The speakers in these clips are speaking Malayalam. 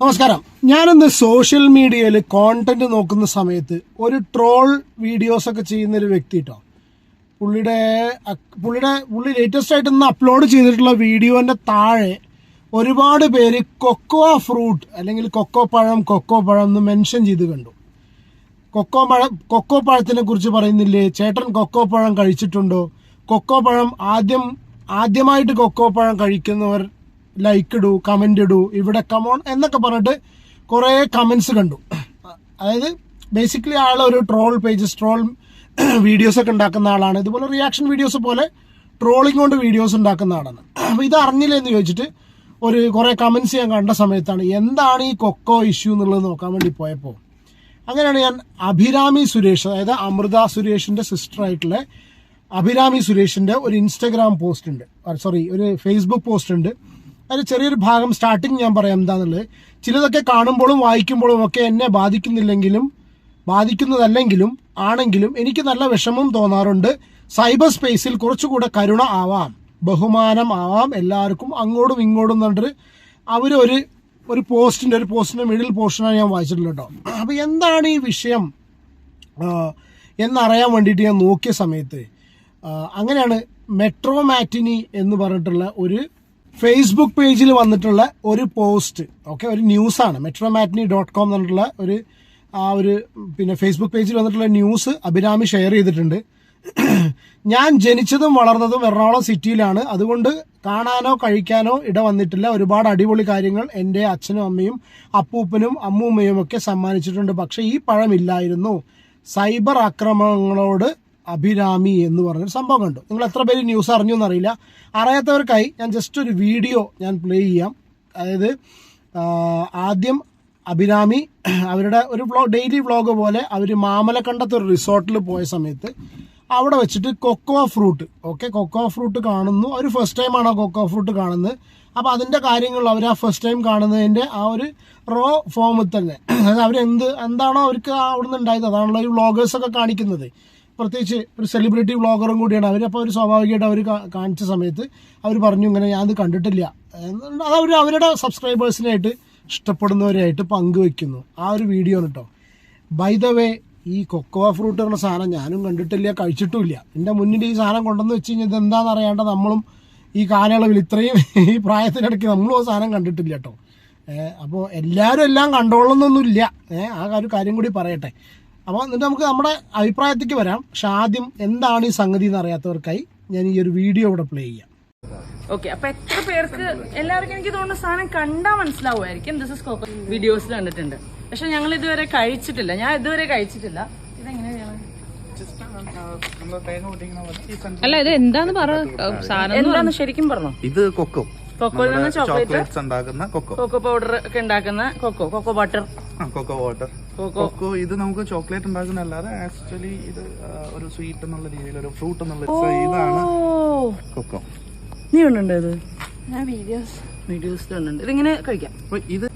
നമസ്കാരം. ഞാനിന്ന് സോഷ്യൽ മീഡിയയിൽ കോണ്ടന്റ് നോക്കുന്ന സമയത്ത് ഒരു ട്രോൾ വീഡിയോസ് ഒക്കെ ചെയ്യുന്ന ഒരു വ്യക്തി കേട്ടോ. പുള്ളി ലേറ്റസ്റ്റ് ആയിട്ട് ഇന്ന് അപ്ലോഡ് ചെയ്തിട്ടുള്ള വീഡിയോന്റെ താഴെ ഒരുപാട് പേര് കൊക്കോ ഫ്രൂട്ട് അല്ലെങ്കിൽ കൊക്കോ പഴം എന്ന് മെൻഷൻ ചെയ്ത് കണ്ടു. കൊക്കോ പഴത്തിനെ കുറിച്ച് പറയുന്നില്ലേ, ചേട്ടൻ കൊക്കോ പഴം കഴിച്ചിട്ടുണ്ടോ, കൊക്കോ പഴം ആദ്യമായിട്ട് കൊക്കോ പഴം കഴിക്കുന്നവർ ലൈക്ക് ഇടൂ, കമന്റ് ഇടൂ, ഇവിടെ കമോൺ എന്നൊക്കെ പറഞ്ഞിട്ട് കുറേ കമന്റ്സ് കണ്ടു. അതായത് ബേസിക്കലി ആൾ ഒരു ട്രോൾ വീഡിയോസ് ഒക്കെ ഉണ്ടാക്കുന്ന ആളാണ്. ഇതുപോലെ റിയാക്ഷൻ വീഡിയോസ് പോലെ ട്രോളിംഗ് കൊണ്ട് വീഡിയോസ് ഉണ്ടാക്കുന്ന ആളാണ്. അപ്പോൾ ഇത് അറിഞ്ഞില്ല എന്ന് ചോദിച്ചിട്ട് കുറേ കമന്റ്സ് ഞാൻ കണ്ട സമയത്താണ് എന്താണ് ഈ കൊക്കോ ഇഷ്യൂ എന്നുള്ളത് നോക്കാൻ വേണ്ടി പോയപ്പോൾ അങ്ങനെയാണ് ഞാൻ അഭിരാമി സുരേഷ്, അതായത് അമൃത സുരേഷിന്റെ സിസ്റ്റർ ആയിട്ടുള്ള അഭിരാമി സുരേഷിന്റെ ഒരു ഇൻസ്റ്റഗ്രാം പോസ്റ്റ് ഉണ്ട്, ഒരു ഫേസ്ബുക്ക് പോസ്റ്റ് ഉണ്ട്. അതിൽ ചെറിയൊരു ഭാഗം സ്റ്റാർട്ടിങ് ഞാൻ പറയാം എന്താണെന്നുള്ളത്. ചിലതൊക്കെ കാണുമ്പോഴും വായിക്കുമ്പോഴും ഒക്കെ എന്നെ ബാധിക്കുന്നതല്ലെങ്കിലും ആണെങ്കിലും എനിക്ക് നല്ല വിഷമം തോന്നാറുണ്ട്. സൈബർ സ്പേസിൽ കുറച്ചുകൂടെ കരുണ ആവാം, ബഹുമാനം ആവാം എല്ലാവർക്കും, അങ്ങോട്ടും ഇങ്ങോട്ടും എന്നിട്ട് ഒരു പോസ്റ്റിന്റെ മിഡിൽ പോർഷനാണ് ഞാൻ വായിച്ചിട്ടുള്ളത് കേട്ടോ. അപ്പോൾ എന്താണ് ഈ വിഷയം എന്നറിയാൻ വേണ്ടിയിട്ട് ഞാൻ നോക്കിയ സമയത്ത് അങ്ങനെയാണ് മെട്രോ മാറ്റിനി എന്ന് പറഞ്ഞിട്ടുള്ള ഒരു ഫേസ്ബുക്ക് പേജിൽ വന്നിട്ടുള്ള ഒരു പോസ്റ്റ്, ഒരു ന്യൂസാണ്. metromatney.com എന്നുള്ള പിന്നെ ഫേസ്ബുക്ക് പേജിൽ വന്നിട്ടുള്ള ന്യൂസ് അഭിരാമി ഷെയർ ചെയ്തിട്ടുണ്ട്. ഞാൻ ജനിച്ചതും വളർന്നതും എറണാകുളം സിറ്റിയിലാണ്, അതുകൊണ്ട് കാണാനോ കഴിക്കാനോ ഇട വന്നിട്ടില്ല. ഒരുപാട് അടിപൊളി കാര്യങ്ങൾ എൻ്റെ അച്ഛനും അമ്മയും അപ്പൂപ്പനും അമ്മൂമ്മയും ഒക്കെ സമ്മാനിച്ചിട്ടുണ്ട്. പക്ഷെ ഈ പഴമില്ലായിരുന്നു. സൈബർ ആക്രമണങ്ങളോട് അഭിരാമി എന്ന് പറഞ്ഞൊരു സംഭവം കണ്ടു. നിങ്ങൾ എത്ര പേര് ന്യൂസ് അറിഞ്ഞു എന്നറിയില്ല. അറിയാത്തവർക്കായി ഞാൻ ജസ്റ്റ് ഒരു വീഡിയോ ഞാൻ പ്ലേ ചെയ്യാം. അതായത് ആദ്യം അഭിരാമി അവരുടെ ഒരു ഡെയിലി വ്ളോഗ് പോലെ അവർ മാമലക്കണ്ടത്ത് ഒരു റിസോർട്ടിൽ പോയ സമയത്ത് അവിടെ വെച്ചിട്ട് കൊക്കോ ഫ്രൂട്ട് കാണുന്നു. അവർ ഫസ്റ്റ് ടൈമാണ് ആ കൊക്കോ ഫ്രൂട്ട് കാണുന്നത്. അപ്പോൾ അതിൻ്റെ കാര്യങ്ങൾ അവർ ആ ഫസ്റ്റ് ടൈം കാണുന്നതിൻ്റെ ആ ഒരു റോ ഫോമിൽ തന്നെ, അതായത് എന്താണോ അവർക്ക് അവിടെ നിന്ന് ഉണ്ടായത് അതാണല്ലോ ഈ വ്ളോഗേഴ്സൊക്കെ കാണിക്കുന്നത്. പ്രത്യേകിച്ച് ഒരു സെലിബ്രിറ്റി വ്ളോഗറും കൂടിയാണ് അവർ. അപ്പോൾ അവർ സ്വാഭാവികമായിട്ട് അവർ കാണിച്ച സമയത്ത് അവർ പറഞ്ഞു ഇങ്ങനെ ഞാനത് കണ്ടിട്ടില്ല. അത് അവരുടെ സബ്സ്ക്രൈബേഴ്സിനായിട്ട് ഇഷ്ടപ്പെടുന്നവരായിട്ട് പങ്കുവെക്കുന്നു. ആ ഒരു വീഡിയോ ആണ് കേട്ടോ. ബൈ ദ വേ, ഈ കൊക്കോ ഫ്രൂട്ട് എന്ന സാധനം ഞാനും കണ്ടിട്ടില്ല, കഴിച്ചിട്ടുമില്ല. എൻ്റെ മുന്നിൽ ഈ സാധനം കൊണ്ടുവന്ന് വെച്ച് കഴിഞ്ഞാൽ ഇതെന്താണെന്ന് അറിയാണ്ട് നമ്മളും ഈ കാലയളവിൽ ഇത്രയും ഈ പ്രായത്തിനിടയ്ക്ക് നമ്മളും ആ സാധനം കണ്ടിട്ടില്ല കേട്ടോ. അപ്പോൾ എല്ലാവരും എല്ലാം കണ്ടോളണമെന്നൊന്നുമില്ല. ആ ഒരു കാര്യം കൂടി പറയട്ടെ. അപ്പോൾ എന്നിട്ട് നമുക്ക് നമ്മുടെ അഭിപ്രായത്തേക്ക് വരാം. പക്ഷെ ആദ്യം എന്താണ് ഈ സംഗതി എന്ന് അറിയാത്തവർക്കായി ഞാൻ ഈ ഒരു വീഡിയോ ഇവിടെ പ്ലേ ചെയ്യാം. ഓക്കെ, അപ്പൊ എത്ര പേർക്ക് എല്ലാവർക്കും എനിക്ക് തോന്നുന്ന സാധനം കണ്ടാൽ മനസ്സിലാവുമായിരിക്കും. ദിസ് ഇസ് കോക്കോ വീഡിയോസിൽ കണ്ടിട്ടുണ്ട്, പക്ഷെ ഞങ്ങൾ ഇതുവരെ കഴിച്ചിട്ടില്ല. ഞാൻ ഇതുവരെ കഴിച്ചിട്ടില്ല. ഇതെങ്ങനെയാണ്? അല്ല, ഇത് എന്താന്ന് എന്താന്ന് ശരിക്കും പറഞ്ഞോ? ഇത് കൊക്കോയിൽ നിന്ന് ചോക്ലേറ്റ്സ് ഉണ്ടാക്കുന്ന കൊക്കോ പൗഡർ ഒക്കെ ഉണ്ടാക്കുന്ന കൊക്കോ ബട്ടർ, കൊക്കോ. ഇത് നമുക്ക് ചോക്ലേറ്റ് ഉണ്ടാക്കുന്ന അല്ലാതെ ആക്ച്വലി ഇത് ഒരു സ്വീറ്റ് എന്നുള്ള രീതിയിൽ ഒരു ഫ്രൂട്ട് എന്നുള്ള ഇതാണ് കൊക്കോ. നീ ഉണ്ടോ ഇത്? ഞാൻ വീഡിയോസ് കണ്ടുണ്ട്. ഇതിങ്ങനെ കഴിക്കാം. ഇത്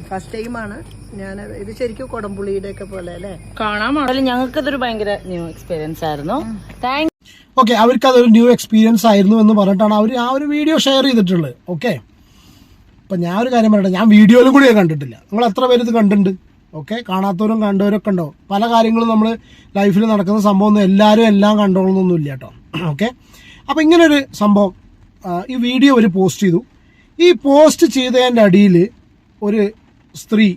ഫസ്റ്റ് ടൈമാണ് ഞാൻ ഇത്. ശരിക്കും കൊടംപുളിയുടെ ഒക്കെ പോലെ അല്ലേ കാണാൻ. ഞങ്ങൾക്ക് ഇതൊരു ഭയങ്കര ന്യൂ എക്സ്പീരിയൻസ് ആയിരുന്നു. ഓക്കെ, അവർക്ക് അതൊരു ന്യൂ എക്സ്പീരിയൻസ് ആയിരുന്നു എന്ന് പറഞ്ഞിട്ടാണ് അവർ ആ ഒരു വീഡിയോ ഷെയർ ചെയ്തിട്ടുള്ളത്. ഓക്കെ, അപ്പം ഞാൻ ഒരു കാര്യം പറയട്ടെ, ഞാൻ വീഡിയോയിലും കൂടി കണ്ടിട്ടില്ല. നിങ്ങൾ എത്ര പേര് ഇത് കണ്ടിട്ടുണ്ട്? ഓക്കെ, കാണാത്തവരും കണ്ടവരൊക്കെ ഉണ്ടാവും. പല കാര്യങ്ങളും നമ്മൾ ലൈഫിൽ നടക്കുന്ന സംഭവം എല്ലാവരും എല്ലാം കണ്ടോളണമെന്നൊന്നുമില്ല കേട്ടോ. ഓക്കെ, അപ്പം ഇങ്ങനൊരു സംഭവം ഈ വീഡിയോ അവർ പോസ്റ്റ് ചെയ്തു. ഈ പോസ്റ്റ് ചെയ്തതിൻ്റെ അടിയിൽ ഒരു സ്ത്രീ,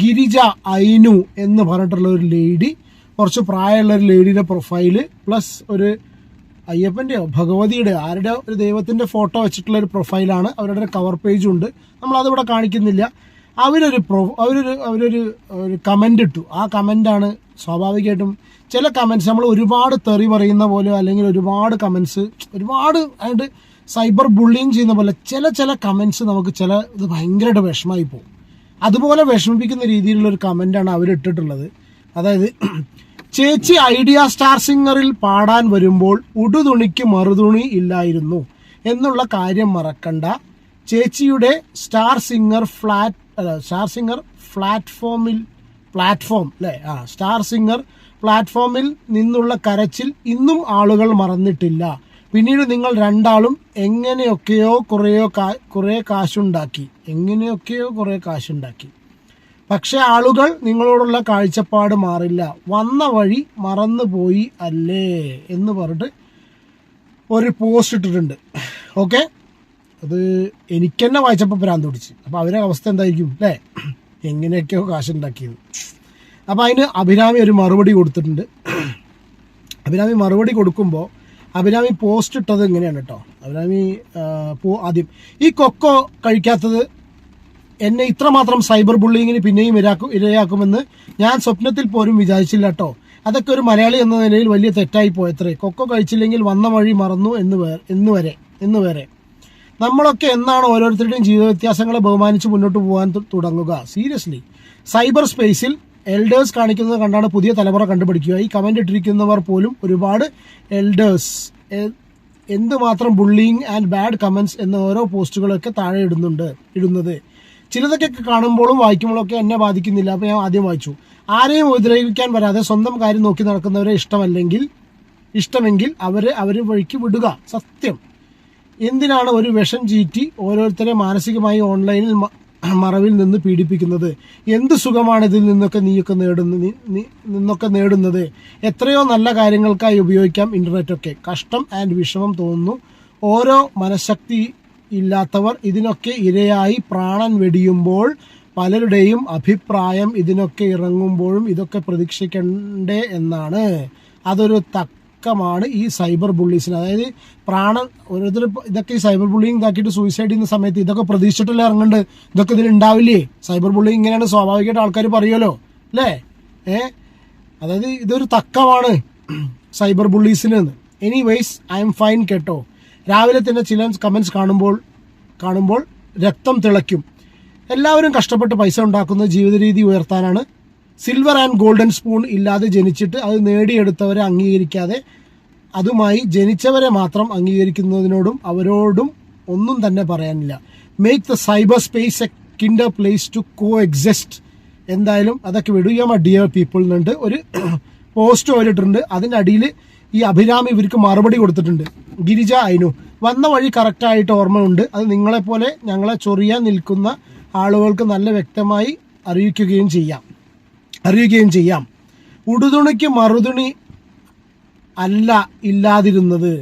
ഗിരിജ ഐനു എന്ന് പറഞ്ഞിട്ടുള്ള ഒരു ലേഡി, കുറച്ച് പ്രായമുള്ള ഒരു ലേഡിയുടെ പ്രൊഫൈല് പ്ലസ് ഒരു അയ്യപ്പൻ്റെയോ ഭഗവതിയുടെ ആരുടെ ഒരു ദൈവത്തിൻ്റെ ഫോട്ടോ വെച്ചിട്ടുള്ള ഒരു പ്രൊഫൈലാണ്. അവരുടെ ഒരു കവർ പേജും ഉണ്ട്, നമ്മളതിവിടെ കാണിക്കുന്നില്ല. അവരൊരു കമൻ്റ് ഇട്ടു. ആ കമൻ്റാണ് സ്വാഭാവികമായിട്ടും ചില കമൻറ്റ്സ് നമ്മൾ ഒരുപാട് തെറി പറയുന്ന പോലെ അല്ലെങ്കിൽ ഒരുപാട് കമൻറ്റ്സ് ആയിട്ട് സൈബർ ബുള്ളിങ് ചെയ്യുന്ന പോലെ ചില കമൻറ്റ്സ് നമുക്ക് ഇത് ഭയങ്കരമായിട്ട് വിഷമമായി പോകും. അതുപോലെ വിഷമിപ്പിക്കുന്ന രീതിയിലുള്ള ഒരു കമൻ്റാണ് അവരിട്ടിട്ടുള്ളത്. അതായത് ചേച്ചി ഐഡിയ സ്റ്റാർ സിംഗറിൽ പാടാൻ വരുമ്പോൾ ഉടുതുണിക്ക് മറുതുണി ഇല്ലായിരുന്നു എന്നുള്ള കാര്യം മറക്കണ്ട. ചേച്ചിയുടെ സ്റ്റാർ സിംഗർ പ്ലാറ്റ്ഫോമിൽ നിന്നുള്ള കരച്ചിൽ ഇന്നും ആളുകൾ മറന്നിട്ടില്ല. പിന്നീട് നിങ്ങൾ രണ്ടാളും എങ്ങനെയൊക്കെയോ കുറേ കാശുണ്ടാക്കി. പക്ഷെ ആളുകൾ നിങ്ങളോടുള്ള കാഴ്ചപ്പാട് മാറില്ല. വന്ന വഴി മറന്നുപോയി അല്ലേ എന്ന് പറഞ്ഞിട്ട് ഒരു പോസ്റ്റ് ഇട്ടിട്ടുണ്ട്. ഓക്കെ, അത് എനിക്ക് തന്നെ വായിച്ചപ്പോൾ ഭ്രാന്ത് പിടിച്ച്. അപ്പോൾ അവരുടെ അവസ്ഥ എന്തായിരിക്കും അല്ലേ? എങ്ങനെയൊക്കെയോ കാശുണ്ടാക്കിയത്. അപ്പോൾ അതിന് അഭിരാമി ഒരു മറുപടി കൊടുത്തിട്ടുണ്ട്. അഭിരാമി മറുപടി കൊടുക്കുമ്പോൾ അഭിരാമി പോസ്റ്റ് ഇട്ടത് എങ്ങനെയാണ് കേട്ടോ. അഭിരാമി ആദ്യം, ഈ കൊക്കോ കഴിക്കാത്തത് എന്നെ ഇത്രമാത്രം സൈബർ ബുള്ളിങ്ങിന് പിന്നെയും ഇരയാക്കുമെന്ന് ഞാൻ സ്വപ്നത്തിൽ പോലും വിചാരിച്ചില്ല കേട്ടോ. അതൊക്കെ ഒരു മലയാളി എന്ന നിലയിൽ വലിയ തെറ്റായി പോയത്രേ. കൊക്കോ കഴിച്ചില്ലെങ്കിൽ വന്ന വഴി മറന്നു എന്ന് വരെ. നമ്മളൊക്കെ എന്നാണ് ഓരോരുത്തരുടെയും ജീവിത വ്യത്യാസങ്ങളെ ബഹുമാനിച്ച് മുന്നോട്ട് പോകാൻ തുടങ്ങുക? സീരിയസ്ലി, സൈബർ സ്പേസിൽ എൽഡേഴ്സ് കാണിക്കുന്നത് കണ്ടാണ് പുതിയ തലമുറ കണ്ടുപിടിക്കുക. ഈ കമന്റ് ഇട്ടിരിക്കുന്നവർ പോലും ഒരുപാട് എൽഡേഴ്സ് എന്തുമാത്രം ബുള്ളിങ് ആൻഡ് ബാഡ് കമന്റ്സ് എന്ന ഓരോ പോസ്റ്റുകളൊക്കെ താഴെ ഇടുന്നത്. ചിലതൊക്കെ കാണുമ്പോഴും വായിക്കുമ്പോഴും ഒക്കെ എന്നെ ബാധിക്കുന്നില്ല. അപ്പോൾ ഞാൻ ആദ്യം വായിച്ചു. ആരെയും ഉപദ്രവിക്കാൻ വരാതെ സ്വന്തം കാര്യം നോക്കി നടക്കുന്നവരെ ഇഷ്ടമെങ്കിൽ അവരെ വഴിക്ക് വിടുക. സത്യം. എന്തിനാണ് ഒരു വിഷം ചീറ്റി ഓരോരുത്തരെ മാനസികമായി ഓൺലൈനിൽ മറവിൽ നിന്ന് പീഡിപ്പിക്കുന്നത്? എന്ത് സുഖമാണ് ഇതിൽ നിന്നൊക്കെ നേടുന്നത്? എത്രയോ നല്ല കാര്യങ്ങൾക്കായി ഉപയോഗിക്കാം ഇന്റർനെറ്റൊക്കെ. കഷ്ടം ആൻഡ് വിഷമം തോന്നുന്നു. ഓരോ മനഃശക്തി ഇല്ലാത്തവർ ഇതിനൊക്കെ ഇരയായി പ്രാണൻ വെടിയുമ്പോൾ പലരുടെയും അഭിപ്രായം ഇതിനൊക്കെ ഇറങ്ങുമ്പോഴും ഇതൊക്കെ പ്രതീക്ഷിക്കണ്ടേ എന്നാണ്. അതൊരു തക്കമാണ് ഈ സൈബർ ബുള്ളീസിന്. അതായത് പ്രാണൻ ഓരോരുത്തർ ഇതൊക്കെ ഈ സൈബർ ബുള്ളിങ് ഇതാക്കിയിട്ട് സൂയിസൈഡ് ചെയ്യുന്ന സമയത്ത് ഇതൊക്കെ പ്രതീക്ഷിച്ചിട്ടല്ലേ ഇറങ്ങേണ്ടത്? ഇതൊക്കെ ഇതിൽ ഉണ്ടാവില്ലേ? സൈബർ ബുള്ളിങ് ഇങ്ങനെയാണ് സ്വാഭാവികമായിട്ട് ആൾക്കാർ പറയുമല്ലോ അല്ലേ? അതായത് ഇതൊരു തക്കമാണ് സൈബർ ബുള്ളീസിന്. എനിവേയ്സ്, ഐ എം ഫൈൻ കേട്ടോ. രാവിലെ തന്നെ ചില കമൻസ് കാണുമ്പോൾ രക്തം തിളയ്ക്കും. എല്ലാവരും കഷ്ടപ്പെട്ട് പൈസ ഉണ്ടാക്കുന്ന ജീവിത രീതി ഉയർത്താനാണ്. സിൽവർ ആൻഡ് ഗോൾഡൻ സ്പൂൺ ഇല്ലാതെ ജനിച്ചിട്ട് അത് നേടിയെടുത്തവരെ അംഗീകരിക്കാതെ അതുമായി ജനിച്ചവരെ മാത്രം അംഗീകരിക്കുന്നതിനോടും അവരോടും ഒന്നും തന്നെ പറയാനില്ല. Make the cyber space a kinder place to coexist. എന്തായാലും അതൊക്കെ വിടുക മൈ ഡിയർ പീപ്പിൾ എന്നുണ്ട് ഒരു പോസ്റ്റ് പോയിട്ടുണ്ട്. അതിൻ്റെ അടിയിൽ ഈ അഭിരാമി ഇവർക്ക് മറുപടി കൊടുത്തിട്ടുണ്ട്. ഗിരിജ അയിനു, വന്ന വഴി കറക്റ്റായിട്ട് ഓർമ്മയുണ്ട്. അത് നിങ്ങളെപ്പോലെ ഞങ്ങളെ ചൊറിയാൻ നിൽക്കുന്ന ആളുകൾക്ക് നല്ല വ്യക്തമായി അറിയിക്കുകയും ചെയ്യാം. ഉടുതുണിക്ക് മറുതുണി അല്ല ഇല്ലാതിരുന്നത്.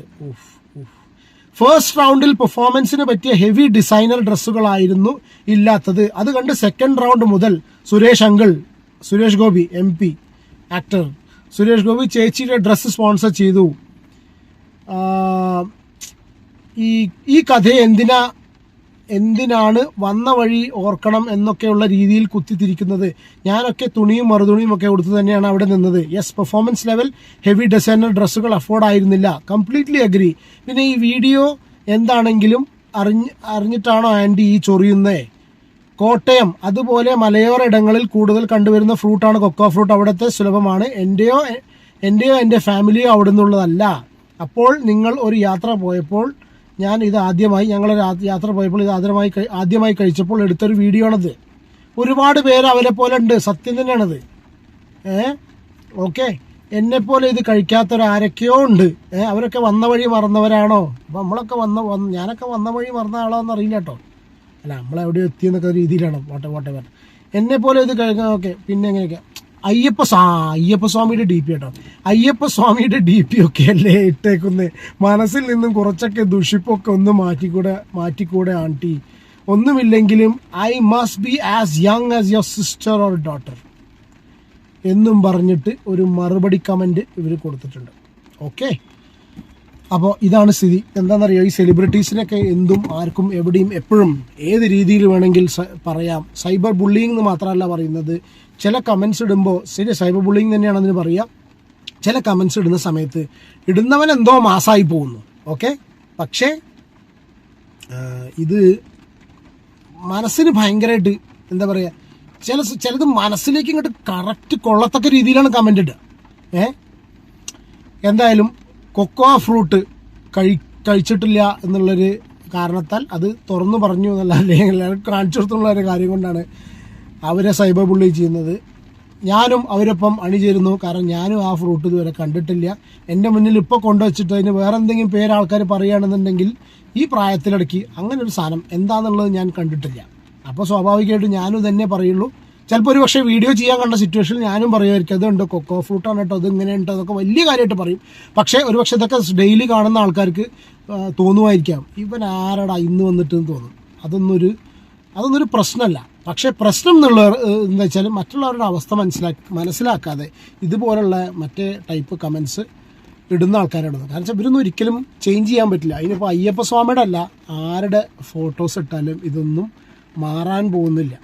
ഫസ്റ്റ് റൗണ്ടിൽ പെർഫോമൻസിന് പറ്റിയ ഹെവി ഡിസൈനർ ഡ്രസ്സുകളായിരുന്നു ഇല്ലാത്തത്. അത് കണ്ട് സെക്കൻഡ് റൗണ്ട് മുതൽ സുരേഷ് ഗോപി MP ആക്ടർ സുരേഷ് ഗോപി ചേച്ചിയുടെ ഡ്രസ്സ് സ്പോൺസർ ചെയ്തു. ഈ കഥയെ എന്തിനാണ് വന്ന വഴി ഓർക്കണം എന്നൊക്കെയുള്ള രീതിയിൽ കുത്തിത്തിരിക്കുന്നത്? ഞാനൊക്കെ തുണിയും മറുതുണിയും ഒക്കെ കൊടുത്തു തന്നെയാണ് അവിടെ നിന്നത്. Yes, performance level heavy designer ഡ്രസ്സുകൾ അഫോർഡ് ആയിരുന്നില്ല. Completely agri. പിന്നെ ഈ വീഡിയോ എന്താണെങ്കിലും അറിഞ്ഞിട്ടാണോ ആൻറ്റി ഈ ചൊറിയുന്നേ? കോട്ടയം അതുപോലെ മലയോര ഇടങ്ങളിൽ കൂടുതൽ കണ്ടുവരുന്ന ഫ്രൂട്ടാണ് കൊക്കോ ഫ്രൂട്ട്. അവിടുത്തെ സുലഭമാണ്. എന്റെയോ എൻ്റെ ഫാമിലിയോ അവിടെ നിന്നുള്ളതല്ല. അപ്പോൾ നിങ്ങൾ ഒരു യാത്ര പോയപ്പോൾ ഞങ്ങളൊരു യാത്ര പോയപ്പോൾ ഇത് ആദ്യമായി കഴിച്ചപ്പോൾ എടുത്തൊരു വീഡിയോ ആണത്. ഒരുപാട് പേര് അവരെ പോലെ ഉണ്ട്. സത്യം തന്നെയാണത്. ഓക്കെ, എന്നെപ്പോലെ ഇത് കഴിക്കാത്തൊരാരൊക്കെയോ ഉണ്ട്. അവരൊക്കെ വന്ന വഴി മറന്നവരാണോ? അപ്പം ഞാനൊക്കെ വന്ന വഴി മറന്ന ആളോ എന്നറിയില്ല കേട്ടോ. അല്ല, നമ്മളെവിടെ എത്തിയെന്നൊക്കെ രീതിയിലാണ്. വോട്ടെ എന്നെ പോലെ ഇത് കഴിക്കാൻ. ഓക്കെ, പിന്നെ എങ്ങനെയൊക്കെ അയ്യപ്പസ്വാമിയുടെ DP കേട്ടോ. അയ്യപ്പസ്വാമിയുടെ DP ഒക്കെ അല്ലേ ഇട്ടേക്കുന്നത്? മനസ്സിൽ നിന്നും കുറച്ചൊക്കെ ദുഷിപ്പൊക്കെ ഒന്ന് മാറ്റിക്കൂടെ ആൻറ്റി? ഒന്നുമില്ലെങ്കിലും I must be as young as your sister or daughter എന്നും പറഞ്ഞിട്ട് ഒരു മറുപടി കമന്റ് ഇവർ കൊടുത്തിട്ടുണ്ട്. ഓക്കെ, അപ്പോൾ ഇതാണ് സ്ഥിതി. എന്താണെന്നറിയോ, ഈ സെലിബ്രിറ്റീസിനൊക്കെ എന്തും ആർക്കും എവിടെയും എപ്പോഴും ഏത് രീതിയിൽ വേണമെങ്കിൽ പറയാം. സൈബർ ബുള്ളിങ് എന്ന് മാത്രമല്ല പറയുന്നത്. ചില കമൻസ് ഇടുമ്പോൾ ശരി, സൈബർ ബുള്ളിങ് തന്നെയാണ് അതിന് പറയുക. ചില കമൻസ് ഇടുന്ന സമയത്ത് ഇടുന്നവൻ എന്തോ മാസമായി പോകുന്നു. ഓക്കെ, പക്ഷേ ഇത് മനസ്സിന് ഭയങ്കരമായിട്ട് എന്താ പറയുക, ചിലത് മനസ്സിലേക്ക് ഇങ്ങോട്ട് കറക്റ്റ് കൊള്ളത്തക്ക രീതിയിലാണ് കമൻ്റ് ഇടുക. എന്തായാലും കൊക്കോ ഫ്രൂട്ട് കഴിച്ചിട്ടില്ല എന്നുള്ളൊരു കാരണത്താൽ അത് തുറന്നു പറഞ്ഞു എന്നല്ല, അല്ലെങ്കിൽ കാണിച്ചു കൊടുത്തുള്ള ഒരു കാര്യം കൊണ്ടാണ് അവരെ സൈബർ ബുള്ളി ചെയ്യുന്നത്. ഞാനും അവരൊപ്പം അണിചേരുന്നു. കാരണം ഞാനും ആ ഫ്രൂട്ട് ഇതുവരെ കണ്ടിട്ടില്ല. എൻ്റെ മുന്നിൽ ഇപ്പോൾ കൊണ്ടുവച്ചിട്ട് അതിന് വേറെ എന്തെങ്കിലും പേര് ആൾക്കാർ പറയുകയാണെന്നുണ്ടെങ്കിൽ ഈ പ്രായത്തിലിടയ്ക്ക് അങ്ങനെ ഒരു സാധനം എന്താണെന്നുള്ളത് ഞാൻ കണ്ടിട്ടില്ല. അപ്പോൾ സ്വാഭാവികമായിട്ടും ഞാനും തന്നെ പറയുള്ളൂ. ചിലപ്പോൾ ഒരു പക്ഷേ വീഡിയോ ചെയ്യാൻ കണ്ട സിറ്റുവേഷനിൽ ഞാനും പറയുമായിരിക്കും അതുണ്ട് കൊക്കോ ഫ്രൂട്ടാണ് കേട്ടോ, അത് ഇങ്ങനെയുണ്ട്, അതൊക്കെ വലിയ കാര്യമായിട്ട് പറയും. പക്ഷേ ഒരു പക്ഷേ ഇതൊക്കെ ഡെയിലി കാണുന്ന ആൾക്കാർക്ക് തോന്നുമായിരിക്കാം ഇവൻ ആരടാ ഇന്ന് വന്നിട്ടെന്ന് തോന്നും. അതൊന്നൊരു പ്രശ്നമല്ല. പക്ഷേ പ്രശ്നം എന്നുള്ള എന്താ വെച്ചാൽ മറ്റുള്ളവരുടെ അവസ്ഥ മനസ്സിലാക്കാതെ ഇതുപോലുള്ള മറ്റേ ടൈപ്പ് കമൻസ് ഇടുന്ന ആൾക്കാരാണ്. കാരണം വെച്ചാൽ ഇവരൊന്നും ഒരിക്കലും ചേഞ്ച് ചെയ്യാൻ പറ്റില്ല. അതിനിപ്പോൾ അയ്യപ്പ സ്വാമിയുടെ അല്ല ആരുടെ ഫോട്ടോസ് ഇട്ടാലും ഇതൊന്നും മാറാൻ പോകുന്നില്ല.